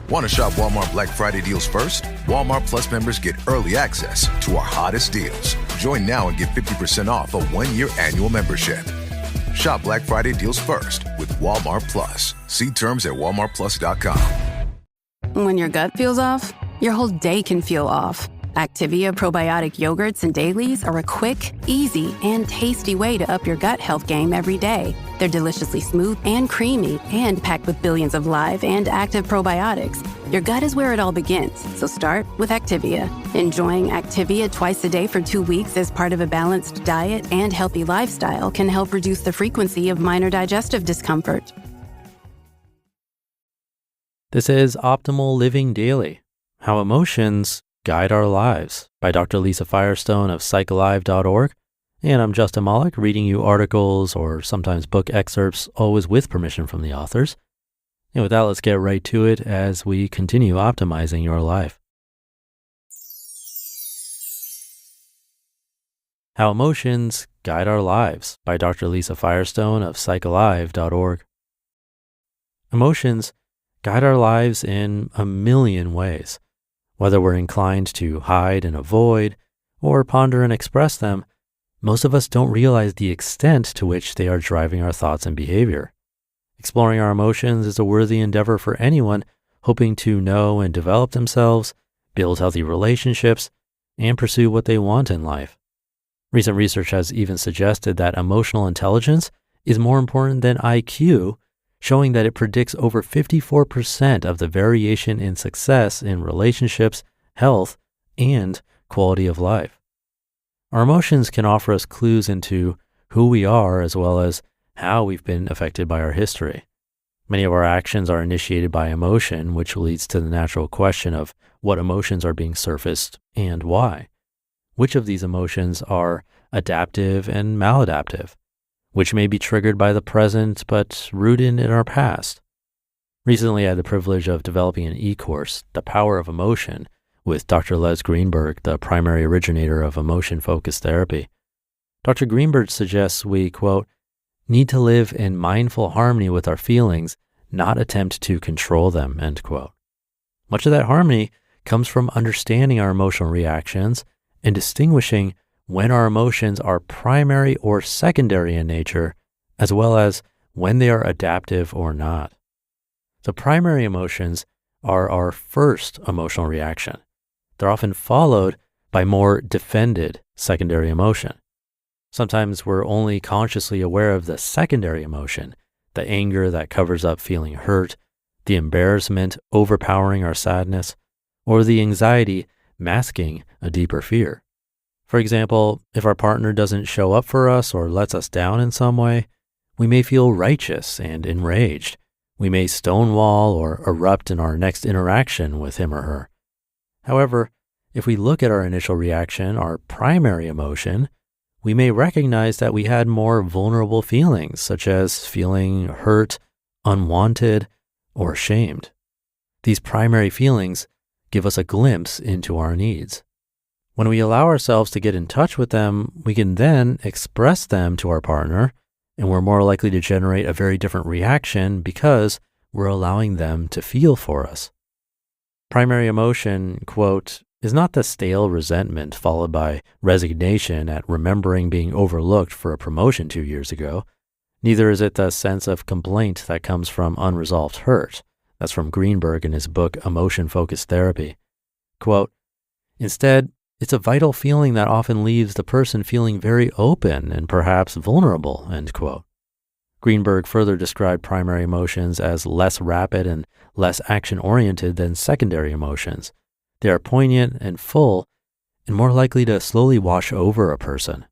Want to shop Walmart Black Friday deals first? Walmart Plus members get early access to our hottest deals. Join now and get 50% off a 1-year annual membership. Shop Black Friday deals first with Walmart Plus. See terms at walmartplus.com. When your gut feels off, your whole day can feel off. Activia probiotic yogurts and dailies are a quick, easy, and tasty way to up your gut health game every day. They're deliciously smooth and creamy and packed with billions of live and active probiotics. Your gut is where it all begins, so start with Activia. Enjoying Activia twice a day for 2 weeks as part of a balanced diet and healthy lifestyle can help reduce the frequency of minor digestive discomfort. This is Optimal Living Daily, How Emotions Guide Our Lives by Dr. Lisa Firestone of PsychAlive.org. And I'm Justin Malik, reading you articles or sometimes book excerpts, always with permission from the authors. And with that, let's get right to it as we continue optimizing your life. How Emotions Guide Our Lives by Dr. Lisa Firestone of PsychAlive.org. Emotions guide our lives in a million ways. Whether we're inclined to hide and avoid or ponder and express them, most of us don't realize the extent to which they are driving our thoughts and behavior. Exploring our emotions is a worthy endeavor for anyone hoping to know and develop themselves, build healthy relationships, and pursue what they want in life. Recent research has even suggested that emotional intelligence is more important than IQ, showing that it predicts over 54% of the variation in success in relationships, health, and quality of life. Our emotions can offer us clues into who we are as well as how we've been affected by our history. Many of our actions are initiated by emotion, which leads to the natural question of what emotions are being surfaced and why. Which of these emotions are adaptive and maladaptive? Which may be triggered by the present but rooted in our past? Recently, I had the privilege of developing an e-course, The Power of Emotion, with Dr. Les Greenberg, the primary originator of emotion-focused therapy. Dr. Greenberg suggests we, quote, need to live in mindful harmony with our feelings, not attempt to control them, end quote. Much of that harmony comes from understanding our emotional reactions and distinguishing when our emotions are primary or secondary in nature, as well as when they are adaptive or not. The primary emotions are our first emotional reaction. They're often followed by more defended secondary emotion. Sometimes we're only consciously aware of the secondary emotion, the anger that covers up feeling hurt, the embarrassment overpowering our sadness, or the anxiety masking a deeper fear. For example, if our partner doesn't show up for us or lets us down in some way, we may feel righteous and enraged. We may stonewall or erupt in our next interaction with him or her. However, if we look at our initial reaction, our primary emotion, we may recognize that we had more vulnerable feelings, such as feeling hurt, unwanted, or ashamed. These primary feelings give us a glimpse into our needs. When we allow ourselves to get in touch with them, we can then express them to our partner, and we're more likely to generate a very different reaction because we're allowing them to feel for us. Primary emotion, quote, is not the stale resentment followed by resignation at remembering being overlooked for a promotion 2 years ago. Neither is it the sense of complaint that comes from unresolved hurt. That's from Greenberg in his book, Emotion-Focused Therapy. Quote, instead, it's a vital feeling that often leaves the person feeling very open and perhaps vulnerable, end quote. Greenberg further described primary emotions as less rapid and less action-oriented than secondary emotions. They are poignant and full and more likely to slowly wash over a person.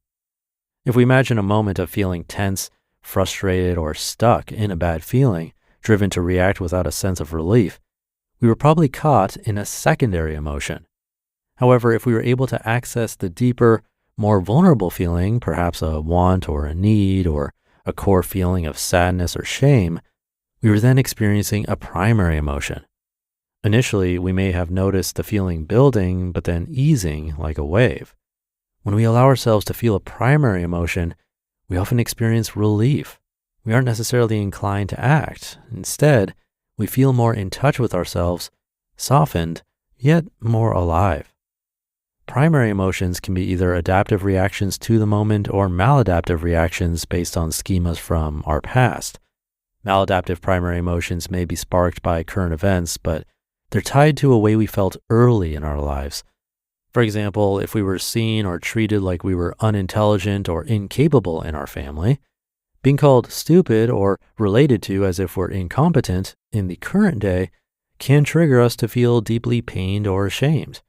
If we imagine a moment of feeling tense, frustrated, or stuck in a bad feeling, driven to react without a sense of relief, we were probably caught in a secondary emotion. However, if we were able to access the deeper, more vulnerable feeling, perhaps a want or a need or a core feeling of sadness or shame, we were then experiencing a primary emotion. Initially, we may have noticed the feeling building, but then easing like a wave. When we allow ourselves to feel a primary emotion, we often experience relief. We aren't necessarily inclined to act. Instead, we feel more in touch with ourselves softened, yet more alive. Primary emotions can be either adaptive reactions to the moment or maladaptive reactions based on schemas from our past. Maladaptive primary emotions may be sparked by current events, but they're tied to a way we felt early in our lives. For example, if we were seen or treated like we were unintelligent or incapable in our family, being called stupid or related to as if we're incompetent in the current day can trigger us to feel deeply pained or ashamed.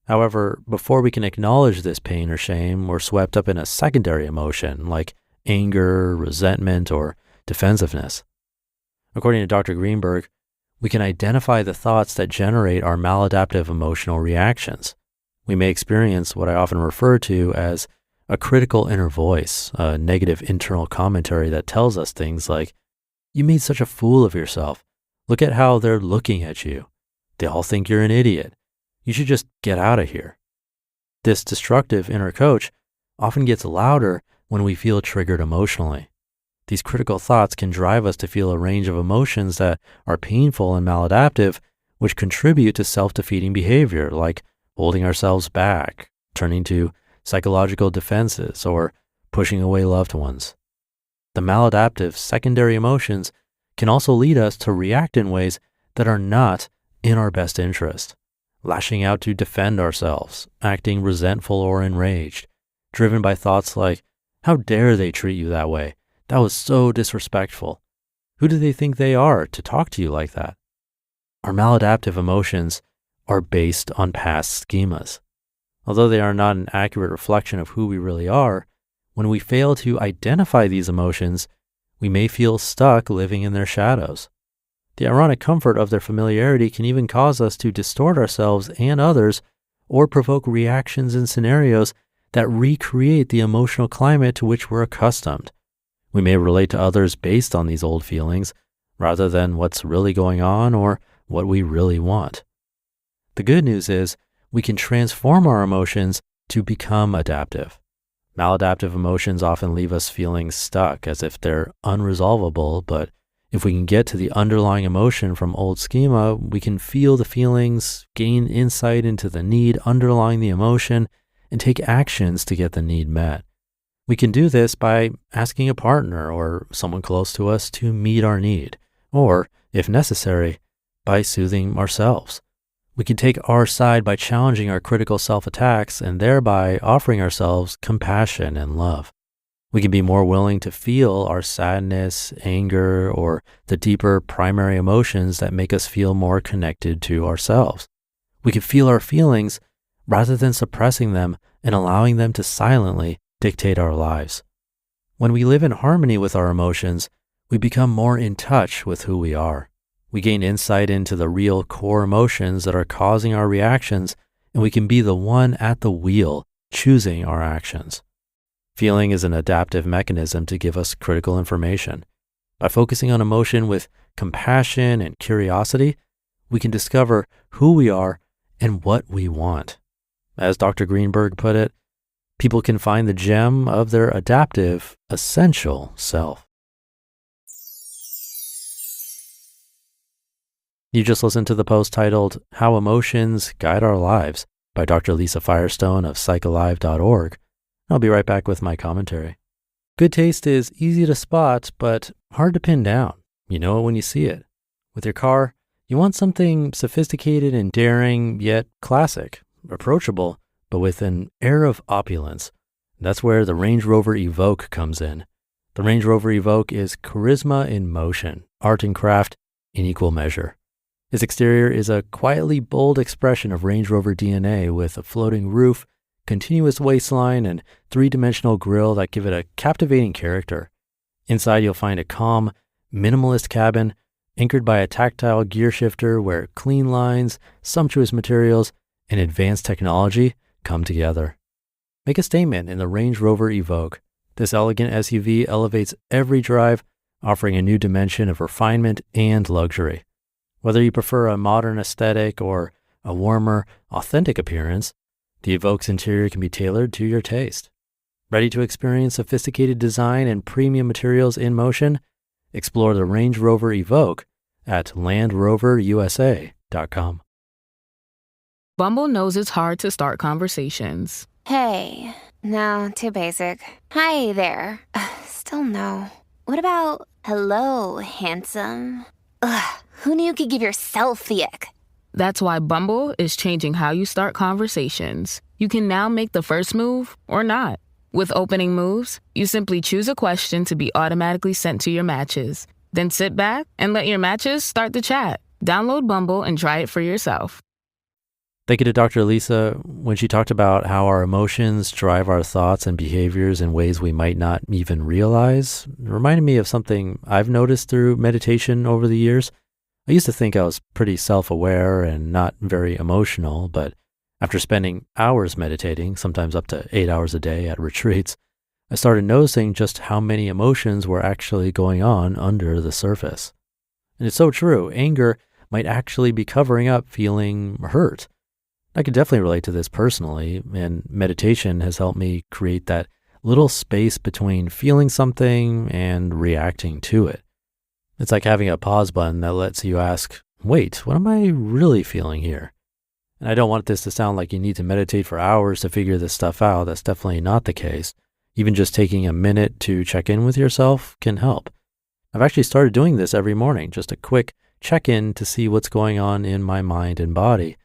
However, before we can acknowledge this pain or shame, we're swept up in a secondary emotion like anger, resentment, or defensiveness. According to Dr. Greenberg, we can identify the thoughts that generate our maladaptive emotional reactions. We may experience what I often refer to as a critical inner voice, a negative internal commentary that tells us things like, "You made such a fool of yourself. Look at how they're looking at you. They all think you're an idiot. You should just get out of here." This destructive inner coach often gets louder when we feel triggered emotionally. These critical thoughts can drive us to feel a range of emotions that are painful and maladaptive, which contribute to self-defeating behavior like holding ourselves back, turning to psychological defenses, or pushing away loved ones. The maladaptive secondary emotions can also lead us to react in ways that are not in our best interest, lashing out to defend ourselves, acting resentful or enraged, driven by thoughts like, "How dare they treat you that way? That was so disrespectful. Who do they think they are to talk to you like that?" Our maladaptive emotions are based on past schemas. Although they are not an accurate reflection of who we really are, when we fail to identify these emotions, we may feel stuck living in their shadows. The ironic comfort of their familiarity can even cause us to distort ourselves and others or provoke reactions in scenarios that recreate the emotional climate to which we're accustomed. We may relate to others based on these old feelings rather than what's really going on or what we really want. The good news is we can transform our emotions to become adaptive. Maladaptive emotions often leave us feeling stuck as if they're unresolvable, but if we can get to the underlying emotion from old schema, we can feel the feelings, gain insight into the need underlying the emotion, and take actions to get the need met. We can do this by asking a partner or someone close to us to meet our need, or, if necessary, by soothing ourselves. We can take our side by challenging our critical self-attacks and thereby offering ourselves compassion and love. We can be more willing to feel our sadness, anger, or the deeper primary emotions that make us feel more connected to ourselves. We can feel our feelings rather than suppressing them and allowing them to silently dictate our lives. When we live in harmony with our emotions, we become more in touch with who we are. We gain insight into the real core emotions that are causing our reactions, and we can be the one at the wheel choosing our actions. Feeling is an adaptive mechanism to give us critical information. By focusing on emotion with compassion and curiosity, we can discover who we are and what we want. As Dr. Greenberg put it, people can find the gem of their adaptive, essential self. You just listened to the post titled How Emotions Guide Our Lives by Dr. Lisa Firestone of PsychAlive.org. I'll be right back with my commentary. Good taste is easy to spot, but hard to pin down. You know it when you see it. With your car, you want something sophisticated and daring, yet classic, approachable, but with an air of opulence. That's where the Range Rover Evoque comes in. The Range Rover Evoque is charisma in motion, art and craft in equal measure. Its exterior is a quietly bold expression of Range Rover DNA with a floating roof, continuous waistline, and three-dimensional grille that give it a captivating character. Inside, you'll find a calm, minimalist cabin anchored by a tactile gear shifter where clean lines, sumptuous materials, and advanced technology come together. Make a statement in the Range Rover Evoque. This elegant SUV elevates every drive, offering a new dimension of refinement and luxury. Whether you prefer a modern aesthetic or a warmer, authentic appearance, the Evoque's interior can be tailored to your taste. Ready to experience sophisticated design and premium materials in motion? Explore the Range Rover Evoque at LandRoverUSA.com. Bumble knows it's hard to start conversations. Hey, no, too basic. Hi there. Still no. What about hello, handsome? Ugh, who knew you could give yourself the ick? That's why Bumble is changing how you start conversations. You can now make the first move or not. With opening moves, you simply choose a question to be automatically sent to your matches. Then sit back and let your matches start the chat. Download Bumble and try it for yourself. Thank you to Dr. Lisa when she talked about how our emotions drive our thoughts and behaviors in ways we might not even realize. It reminded me of something I've noticed through meditation over the years. I used to think I was pretty self-aware and not very emotional, but after spending hours meditating, sometimes up to 8 hours a day at retreats, I started noticing just how many emotions were actually going on under the surface. And it's so true. Anger might actually be covering up feeling hurt. I could definitely relate to this personally, and meditation has helped me create that little space between feeling something and reacting to it. It's like having a pause button that lets you ask, wait, what am I really feeling here? And I don't want this to sound like you need to meditate for hours to figure this stuff out. That's definitely not the case. Even just taking a minute to check in with yourself can help. I've actually started doing this every morning, just a quick check-in to see what's going on in my mind and body.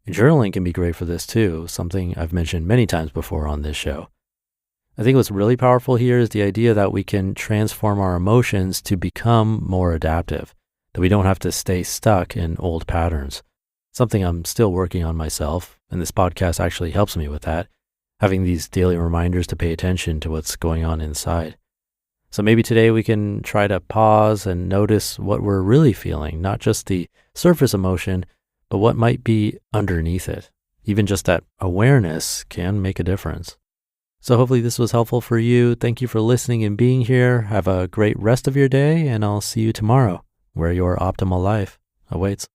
And journaling can be great for this too, something I've mentioned many times before on this show. I think what's really powerful here is the idea that we can transform our emotions to become more adaptive, that we don't have to stay stuck in old patterns. Something I'm still working on myself, and this podcast actually helps me with that, having these daily reminders to pay attention to what's going on inside. So maybe today we can try to pause and notice what we're really feeling, not just the surface emotion, but what might be underneath it. Even just that awareness can make a difference. So hopefully this was helpful for you. Thank you for listening and being here. Have a great rest of your day, and I'll see you tomorrow, where your optimal life awaits.